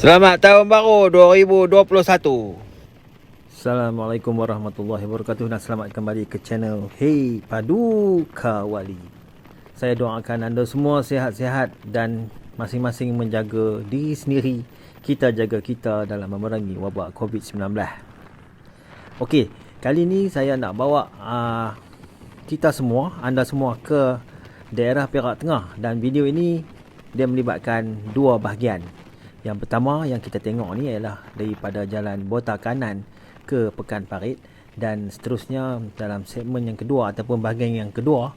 Selamat Tahun Baru 2021. Assalamualaikum warahmatullahi wabarakatuh dan selamat kembali ke channel Hey Paduka Wali. Saya doakan anda semua sihat-sihat dan masing-masing menjaga diri sendiri. Kita jaga kita dalam memerangi wabak COVID-19. Okey, kali ni saya nak bawa kita semua, anda semua ke daerah Perak Tengah, dan video ini dia melibatkan dua bahagian. Yang pertama yang kita tengok ni ialah daripada Jalan Bota Kanan ke Pekan Parit, dan seterusnya dalam segmen yang kedua ataupun bahagian yang kedua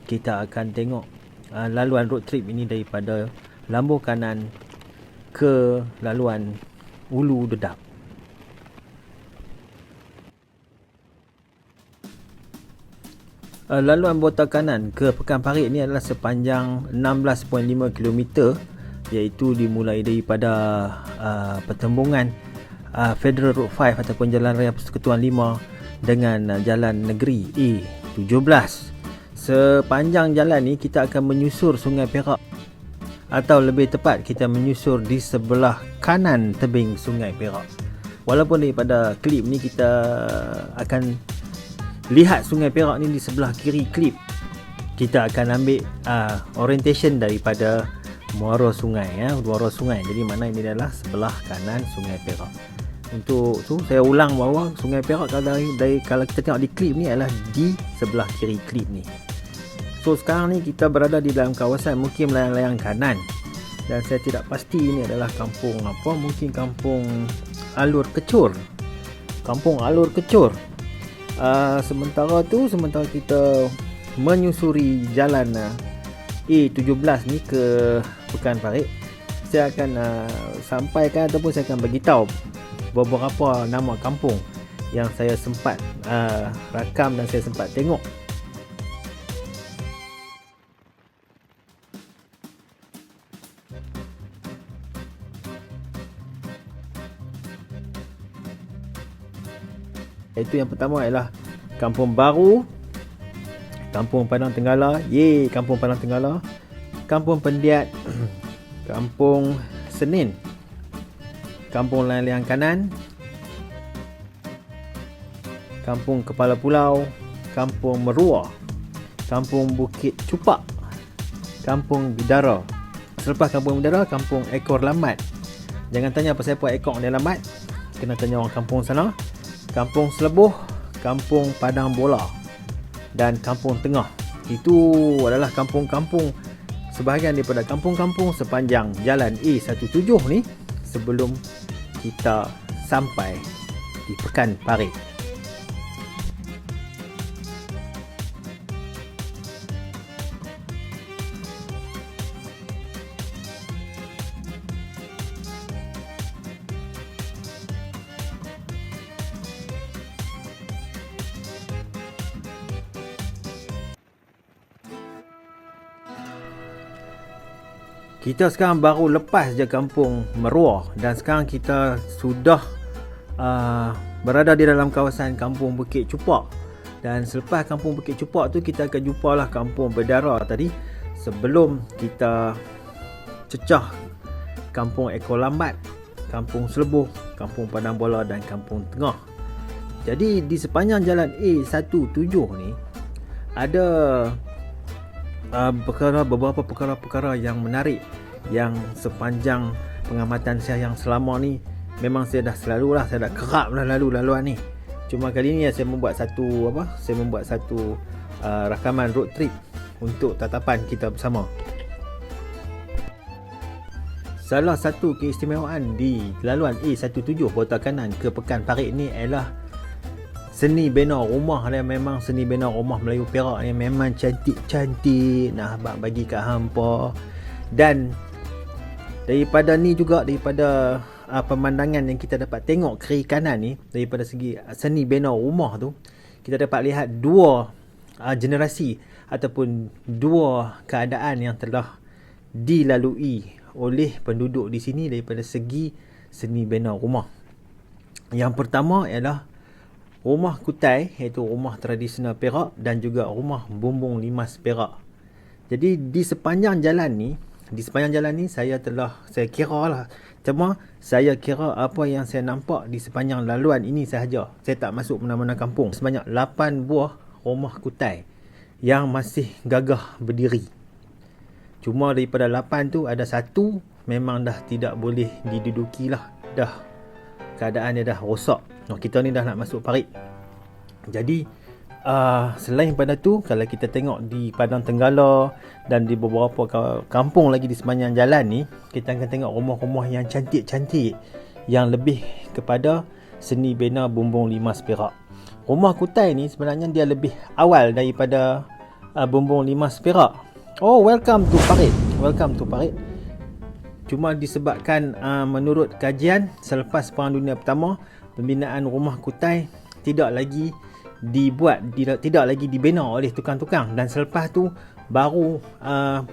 kita akan tengok laluan road trip ini daripada Lambung Kanan ke laluan Ulu Dedap. Laluan Bota Kanan ke Pekan Parit ni adalah sepanjang 16.5 km, iaitu dimulai daripada pertembungan Federal Road 5 ataupun Jalan Raya Persekutuan 5 dengan Jalan Negeri A17. Sepanjang jalan ni kita akan menyusur Sungai Perak, atau lebih tepat kita menyusur di sebelah kanan tebing Sungai Perak. Walaupun daripada klip ni kita akan lihat Sungai Perak ni di sebelah kiri klip, kita akan ambil orientation daripada muara sungai, muara sungai. Jadi mana ini adalah sebelah kanan Sungai Perak. Untuk tu saya ulang bahawa Sungai Perak kalau kita tengok di klip ni adalah di sebelah kiri klip ni. So sekarang ni kita berada di dalam kawasan mungkin layang-layang kanan, dan saya tidak pasti ini adalah kampung apa, mungkin kampung Alur Kecur. Kampung Alur Kecur. Sementara kita menyusuri jalan A17 ni ke Pekan Parit, saya akan sampaikan ataupun saya akan beritahu beberapa nama kampung yang saya sempat rakam dan saya sempat tengok. Itu yang pertama ialah Kampung Baru, Kampung Padang Tenggala, Kampung Padang Tenggala, Kampung Pendiat, Kampung Senin, Kampung Layang-Layang Kanan, Kampung Kepala Pulau, Kampung Merua, Kampung Bukit Cupak, Kampung Bidara. Selepas Kampung Bidara, Kampung Ekor Lambat. Jangan tanya pasal apa ekor dia lambat, kena tanya orang kampung sana. Kampung Selebuh, Kampung Padang Bola dan Kampung Tengah. Itu adalah kampung-kampung, sebahagian daripada kampung-kampung sepanjang jalan A17 ni sebelum kita sampai di Pekan Parit. Kita sekarang baru lepas je Kampung Merua, dan sekarang kita sudah berada di dalam kawasan Kampung Bukit Cupak. Dan selepas Kampung Bukit Cupak tu kita akan jumpalah Kampung Bidara tadi, sebelum kita cecah Kampung Ekor Lambat, Kampung Selebuh, Kampung Padang Bola dan Kampung Tengah. Jadi di sepanjang jalan A17 ni ada beberapa perkara-perkara yang menarik, yang sepanjang pengamatan saya yang selama ni memang saya dah kerap lalu laluan ni. Cuma kali ni saya membuat satu rakaman road trip untuk tatapan kita bersama. Salah satu keistimewaan di laluan A17 Bota Kanan ke Pekan Parit ni ialah seni bina rumah dia. Memang seni bina rumah Melayu Perak ni memang cantik-cantik, nak abang bagi kat hampa. Dan daripada ni juga, daripada pemandangan yang kita dapat tengok kiri kanan ni, daripada segi seni bina rumah tu, kita dapat lihat dua generasi ataupun dua keadaan yang telah dilalui oleh penduduk di sini daripada segi seni bina rumah. Yang pertama ialah rumah kutai, iaitu rumah tradisional Perak, dan juga rumah bumbung limas Perak. Jadi di sepanjang jalan ni di sepanjang jalan ni saya kira lah. Cuma saya kira apa yang saya nampak di sepanjang laluan ini sahaja. Saya tak masuk mana-mana kampung. Sebanyak 8 buah rumah kutai yang masih gagah berdiri. Cuma daripada 8 tu ada satu memang dah tidak boleh diduduki lah. Dah keadaan dia dah rosak. Kita ni dah nak masuk parit. Jadi selain pada tu, kalau kita tengok di Padang Tenggala dan di beberapa kampung lagi di sepanjang jalan ni, kita akan tengok rumah-rumah yang cantik-cantik, yang lebih kepada seni bina bumbung limas perak. Rumah kutai ni sebenarnya dia lebih awal daripada bumbung limas perak. Oh, welcome to Parit. Cuma disebabkan menurut kajian selepas Perang Dunia Pertama, pembinaan rumah kutai tidak lagi dibina oleh tukang-tukang, dan selepas tu baru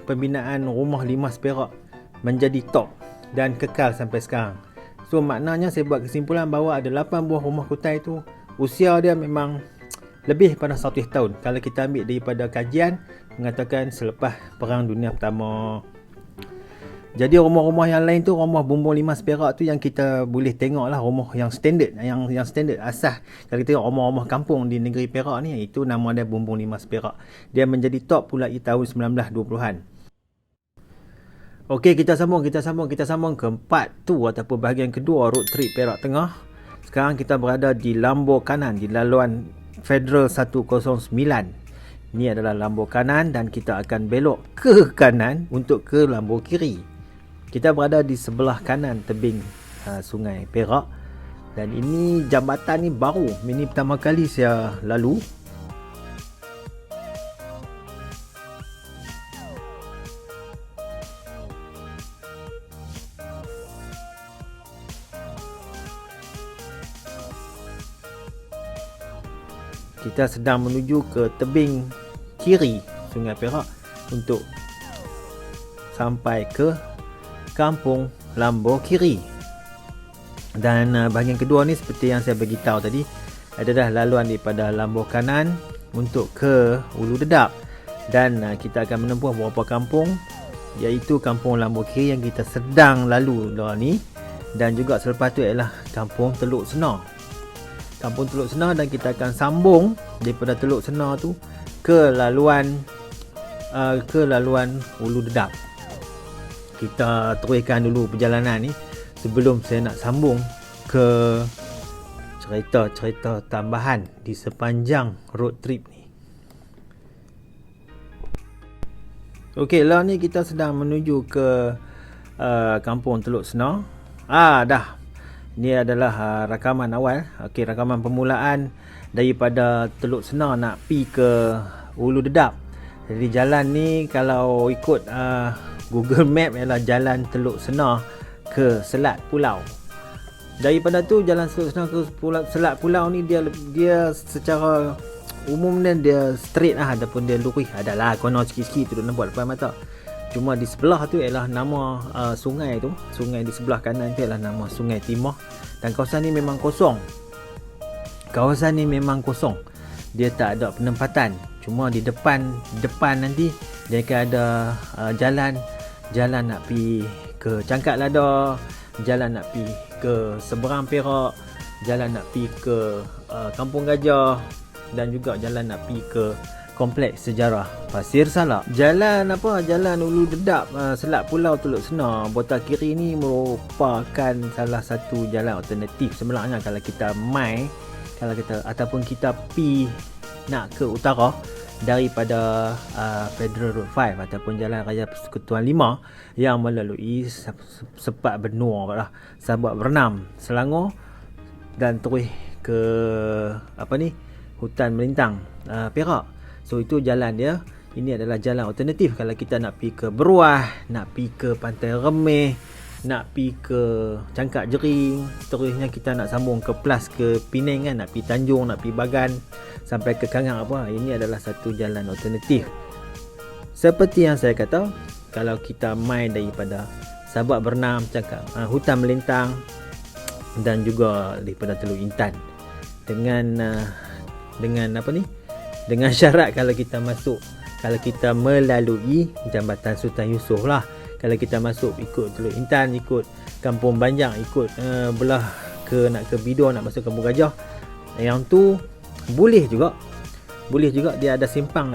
pembinaan rumah limas perak menjadi top dan kekal sampai sekarang. So maknanya saya buat kesimpulan bahawa ada 8 buah rumah kutai tu usia dia memang lebih pada 100 tahun kalau kita ambil daripada kajian mengatakan selepas Perang Dunia Pertama. Jadi rumah-rumah yang lain tu, rumah bumbung limas perak tu yang kita boleh tengok lah, rumah yang standard, yang standard asas. Kalau kita tengok rumah-rumah kampung di negeri Perak ni, itu nama dia bumbung limas perak. Dia menjadi top pula di tahun 1920-an. Okey, kita sambung ke part tu ataupun bahagian kedua road trip Perak Tengah. Sekarang kita berada di lambung kanan di laluan Federal 109. Ini adalah lambung kanan dan kita akan belok ke kanan untuk ke lambung kiri. Kita berada di sebelah kanan tebing Sungai Perak, dan ini jambatan ni baru. Ini pertama kali saya lalu. Kita sedang menuju ke tebing kiri Sungai Perak untuk sampai ke Kampung Lambung Kiri. Dan bahagian kedua ni seperti yang saya beritahu tadi, adalah laluan daripada lambung kanan untuk ke Ulu Dedap, dan kita akan menempuh beberapa kampung, iaitu Kampung Lambung Kiri yang kita sedang lalu ni, dan juga selepas tu ialah Kampung Teluk Senar. Kampung Teluk Senar, dan kita akan sambung daripada Teluk Senar tu ke laluan Ulu Dedap. Kita teruskan dulu perjalanan ni sebelum saya nak sambung ke cerita-cerita tambahan di sepanjang road trip ni. Okey, lah ni kita sedang menuju ke Kampung Teluk Senar. Dah. Ni adalah rakaman awal. Okey, rakaman permulaan daripada Teluk Senar nak pi ke Ulu Dedap. Jadi jalan ni kalau ikut Google Map ialah jalan Teluk Senar ke Selat Pulau. Daripada tu jalan Teluk Senar ke Selat Pulau ni dia secara umum dia straight lah, ataupun dia lurus. Adalah kono sikit-sikit tu nampak depan mata. Cuma di sebelah tu ialah nama sungai tu. Sungai di sebelah kanan tu ialah nama Sungai Timah. Dan kawasan ni memang kosong. Dia tak ada penempatan. Cuma di depan nanti dia akan ada jalan nak pi ke Cangkat Lada, jalan nak pi ke Seberang Perak, jalan nak pi ke Kampung Gajah, dan juga jalan nak pi ke Kompleks Sejarah Pasir Salak. Jalan Ulu Dedap, Selat Pulau Teluk Senar Botol Kiri ni merupakan salah satu jalan alternatif sebenarnya kalau kita ataupun kita pi nak ke utara daripada Federal Road 5 ataupun Jalan Raya Persekutuan 5 yang melalui Sepat Benua lah, Sabak Bernam, Selangor, dan terus ke Hutan Melintang, Perak. So itu jalan dia. Ini adalah jalan alternatif kalau kita nak pi ke Beruah, nak pi ke Pantai Remeh, nak pi ke Cangkat Jering, seterusnya kita nak sambung ke Plus ke Penang kan, nak pi Tanjung, nak pi Bagan sampai ke Kangang ini adalah satu jalan alternatif. Seperti yang saya kata, kalau kita main daripada Sabak Bernam, Hutan Melintang, dan juga daripada Teluk Intan, dengan syarat kalau kita melalui Jambatan Sultan Yusof lah. Kalau kita masuk ikut Teluk Intan, ikut Kampung Banjang, ikut belah nak ke Bidor, nak masuk Kampung Gajah, yang tu boleh juga dia ada simpang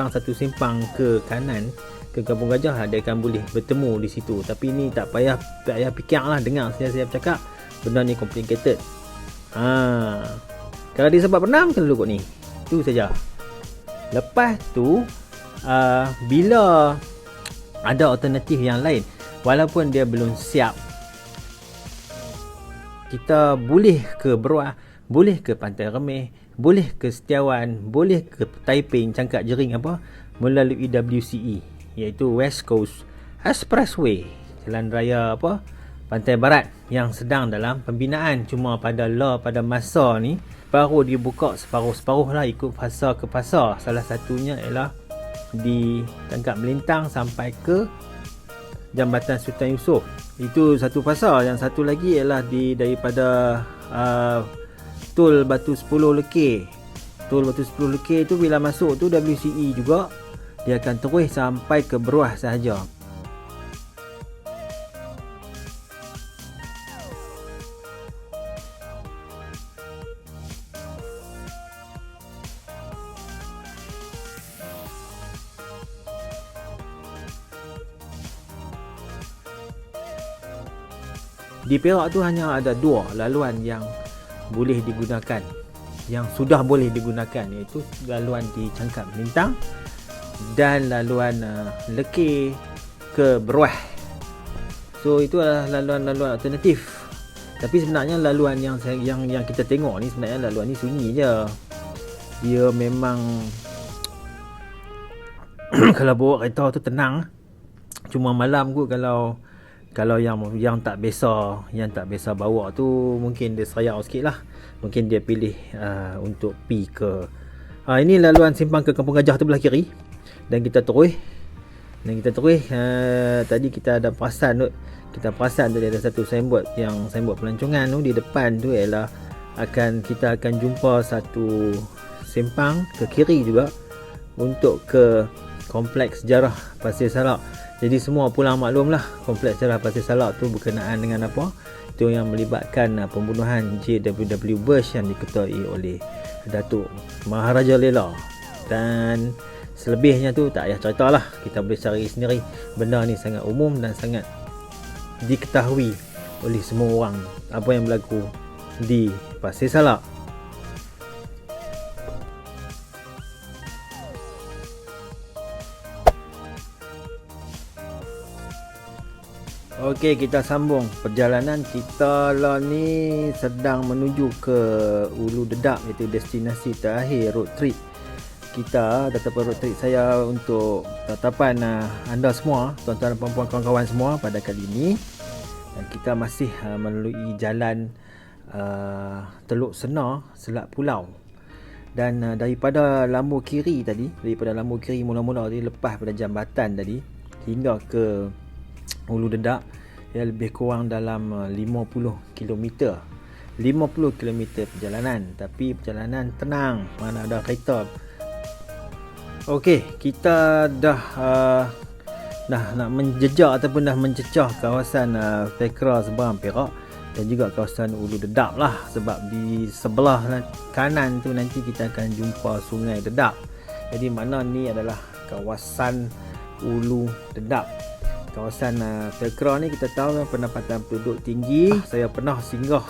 satu simpang ke kanan ke Kampung Gajah, dia akan boleh bertemu di situ. Tapi ni tak payah fikir lah, dengar saya bercakap, benda ni complicated. Kalau dia sebab pernah kena lukut ni, tu saja. Lepas tu bila ada alternatif yang lain, walaupun dia belum siap, kita boleh ke Beruah, boleh ke Pantai Remeh, boleh ke Setiawan, boleh ke Taiping, Cangkak Jering melalui WCE, iaitu West Coast Expressway, jalan raya Pantai Barat yang sedang dalam pembinaan. Cuma pada masa ni baru dibuka separuh-separuh lah, ikut fasa ke fasa. Salah satunya ialah di Tangkap Melintang sampai ke Jambatan Sultan Yusof, itu satu fasa. Yang satu lagi ialah daripada Tol Batu 10 Lekir. Tol Batu 10 Lekir tu bila masuk tu WCE juga, dia akan terus sampai ke Beruah sahaja. Di Perak tu hanya ada 2 laluan yang boleh digunakan, yang sudah boleh digunakan, iaitu laluan di Cangkap Melintang dan laluan Lekir ke Beruah. So itu adalah laluan-laluan alternatif. Tapi sebenarnya laluan yang kita tengok ni, sebenarnya laluan ni sunyi je. Dia memang kalau bawa kereta tu tenang. Cuma malam kot, kalau yang tak biasa bawa tu, mungkin dia serayau sikit lah. Mungkin dia pilih untuk pi ke ini laluan simpang ke Kampung Gajah tu belah kiri. Dan kita terus tadi kita ada perasan tu ada satu signboard pelancongan tu di depan tu, ialah kita akan jumpa satu simpang ke kiri juga untuk ke Kompleks Sejarah Pasir Salak. Jadi semua pulang maklum lah, Kompleks Sejarah Pasir Salak tu berkenaan dengan apa? Itu yang melibatkan pembunuhan JWW Bush yang diketuai oleh Datuk Maharaja Lela. Dan selebihnya tu tak payah cerita lah, kita boleh cari sendiri. Benda ni sangat umum dan sangat diketahui oleh semua orang apa yang berlaku di Pasir Salak. Okey, kita sambung perjalanan kita lah ni, sedang menuju ke Ulu Dedap, iaitu destinasi terakhir road trip kita. Tetapan road trip saya untuk tatapan anda semua, tuan-tuan dan puan-puan, kawan-kawan semua pada kali ini. Dan kita masih melalui jalan Teluk Sena, Selat Pulau. Dan daripada lambung kiri mula-mula tadi, lepas pada jambatan tadi hingga ke Ulu Dedap, ia lebih kurang dalam 50 km perjalanan. Tapi perjalanan tenang, mana ada kereta. Okey, kita dah nak menjejak ataupun dah mencecah kawasan Pekera seberang Perak dan juga kawasan Ulu Dedap lah. Sebab di sebelah kanan tu nanti kita akan jumpa Sungai Dedap. Jadi mana ni adalah kawasan Ulu Dedap. Kawasan Pekera ni kita tahu pendapatan penduduk tinggi. Saya pernah singgah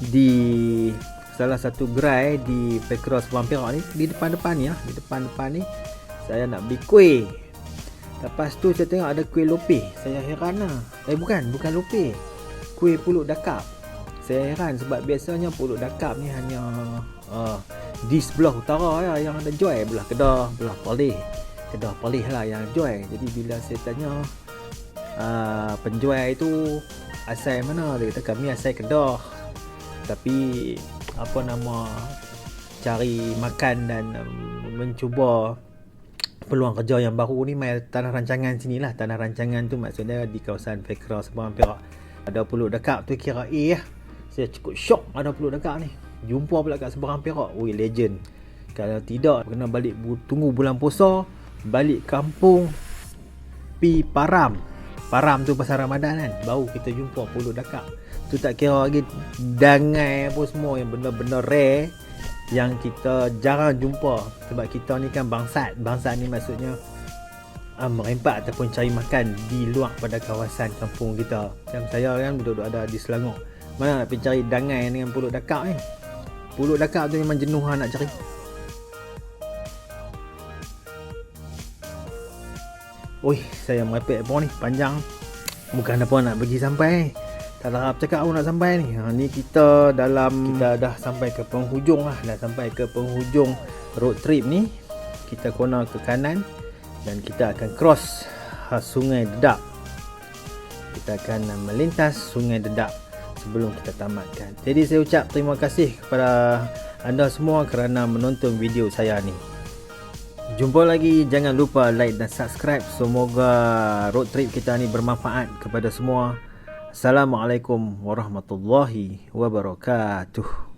di salah satu gerai di Pekera seberang Perak ni, di depan-depan ni saya nak beli kuih. Lepas tu saya tengok ada kuih lopeh. Saya heran lah. Bukan lopeh, kuih pulut dakap. Saya heran sebab biasanya pulut dakap ni hanya di sebelah utara yang ada jual, belah Kedah, belah Perlis lah yang jual. Jadi bila saya tanya penjual itu asal mana, dia kata kami asal Kedah, tapi cari makan dan mencuba peluang kerja yang baru ni mai tanah rancangan sini lah. Tanah rancangan tu maksudnya di kawasan Pekera seberang Perak. Ada pulut dakap tu kira lah. Saya cukup syok ada pulut dakap ni. Jumpa pula kat seberang Perak. Ui, legend. Kalau tidak kena balik tunggu bulan puasa, balik kampung pi Param. Param tu pasal Ramadan kan, baru kita jumpa pulut dakap. Tu tak kira lagi dangai apa semua yang benar-benar rare yang kita jarang jumpa. Sebab kita ni kan bangsat ni maksudnya merempat ataupun cari makan di luar pada kawasan kampung kita. Macam saya kan duduk ada di Selangor, mana nak pergi cari dangai dengan pulut dakap ni. Pulut dakap tu memang jenuh nak cari. Oi, saya merepek apa ni, panjang. Bukan apa nak pergi sampai. Tak harap cakap nak sampai ni. Ni kita dah sampai ke penghujung lah. Dah sampai ke penghujung road trip ni. Kita corner ke kanan dan kita akan cross Sungai Dedap. Kita akan melintas Sungai Dedap sebelum kita tamatkan. Jadi saya ucap terima kasih kepada anda semua kerana menonton video saya ni. Jumpa lagi, jangan lupa like dan subscribe. Semoga road trip kita ni bermanfaat kepada semua. Assalamualaikum warahmatullahi wabarakatuh.